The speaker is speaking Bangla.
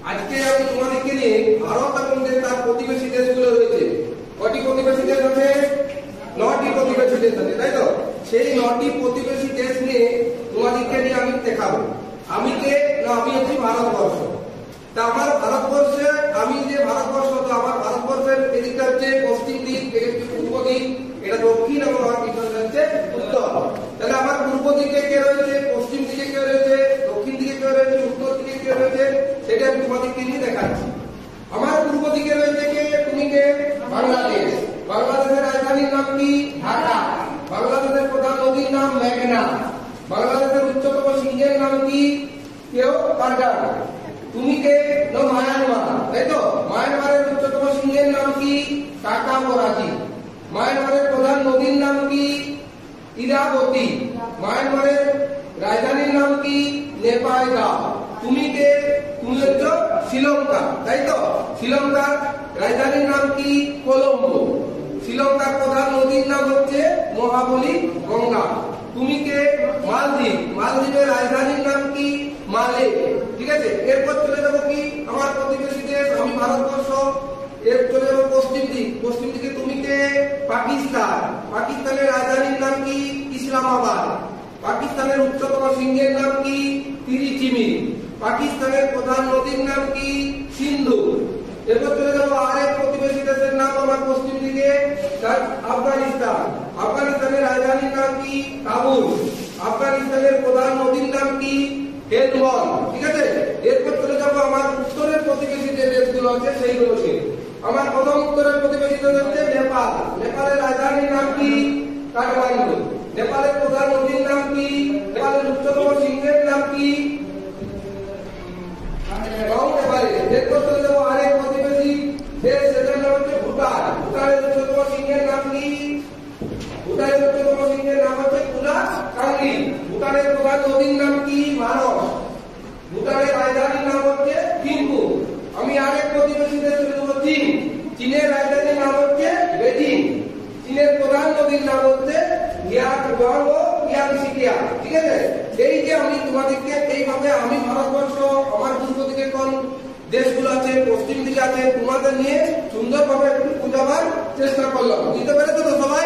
আজকে আমি তোমাদেরকে নিয়ে ভারত এবং তার প্রতিবেশী দেশগুলো রয়েছে। কটি প্রতিবেশী দেশ আছে? 9টি প্রতিবেশী দেশ আছে, তাই তো? সেই 9টি প্রতিবেশী দেশ নিয়ে তোমাদেরকে নিয়ে আমি দেখাবো। আমি কে? না, আমি হচ্ছি ভারতবর্ষ। তা আমার ভারতবর্ষে, আমি যে ভারতবর্ষ, তো আমার ভারতবর্ষের এদিকটা হচ্ছে পশ্চিম দিক, এটা হচ্ছে পূর্ব দিক, এটা দক্ষিণ, এবং আমার পিছনে হচ্ছে উত্তর। তাহলে আমার পূর্ব দিকে কে রয়েছে, পশ্চিম দিকে কে রয়েছে, দক্ষিণ দিকে কে রয়েছে, উত্তর দিকে কে রয়েছে, সেটা আমি তোমাদেরকে নিয়ে দেখাচ্ছি। আমার পূর্ব দিকে রয়েছে কে? তুমি কে? বাংলাদেশ। বাংলাদেশের রাজধানীর নাম কি? ঢাকা। বাংলাদেশের প্রধান নদীর নাম মেঘনা। বাংলাদেশের উচ্চতম শৃঙ্গের নাম কি? কেউ কারগার। তুমি কে? না, মায়ানমার, তাই তো? মায়ানমারের উচ্চতম শৃঙ্গের নাম কি? কাকামরাজি। মায়ানমারের প্রধান নদীর নাম কি? ইরাবতী। মায়ানমারের রাজধানীর নাম কি? নেপালগাঁও। তুমি কে? তুমি হচ্ছে শ্রীলঙ্কা, তাই তো? শ্রীলঙ্কার রাজধানীর নাম কি? কলম্বো। শ্রীলঙ্কার প্রধান নদীর নাম হচ্ছে মহাবলী গঙ্গা। তুমি কে? মালদ্বীপ। মালদ্বীপের রাজধানীর নাম কি? মালে। ঠিক আছে, এরপর চলে যাবো কি আমার প্রতিবেশী দেশ, আমি ভারতবর্ষ। এর চলে যাবো পশ্চিম দিক। পশ্চিম দিকে তুমি কে? পাকিস্তান। পাকিস্তানের রাজধানীর নাম কি? ইসলামাবাদ। পাকিস্তানের উচ্চতম শৃঙ্গের নাম কি? তিরিচিমি। পাকিস্তানের প্রধান নদীর নাম কি? সিন্ধু। এরপর চলে যাবো আরেক প্রতিবেশী দেশের নাম আমার পশ্চিম দিকে, আফগানিস্তান। আফগানিস্তানের রাজধানীর নাম কি? কাবুল। আফগানিস্তানের প্রধান নদীর নাম কি? হেলমন্ড। ঠিক আছে, এরপর চলে যাবো আমার উত্তরের প্রতিবেশী যে দেশগুলো আছে সেইগুলোকে। আমার প্রথম উত্তরের প্রতিবেশী দেশ হচ্ছে নেপাল। নেপালের রাজধানীর নাম কি? কাঠমান্ডু। নেপালের প্রধান নদীর নাম কি? নেপালের উচ্চতম শৃঙ্গের নাম কি? এরপর চলে যাবো আরেক প্রতিবেশী দেশ, সেটার নাম হচ্ছে ভুটান। ভুটানের উচ্চতম শৃঙ্গের নাম কি? ভুটানের উচ্চতম শৃঙ্গের নাম হচ্ছে কুলাকাংরি। ভুটানের প্রধান নদীর নাম কি? মানস। ভুটানের রাজধানীর নাম হচ্ছে থিম্পু। আমি আরেক প্রতিবেশী দেশ চলে যাবো চীন। চীনের রাজধানীর নাম হচ্ছে বেজিং। চীনের প্রধান নদীর নাম হচ্ছে ইয়াংজং ও ইয়াংশিকিয়া। ঠিক আছে, এই যে আমি তোমাদেরকে এইভাবে আমি ভারতবর্ষ, আমার পূর্ব দিকে কোন দেশগুলো আছে, পশ্চিম দিকে আছে, তোমাদের নিয়ে সুন্দরভাবে একটু বোঝাবার চেষ্টা করলাম। বুঝতে পেরেছো তো সবাই?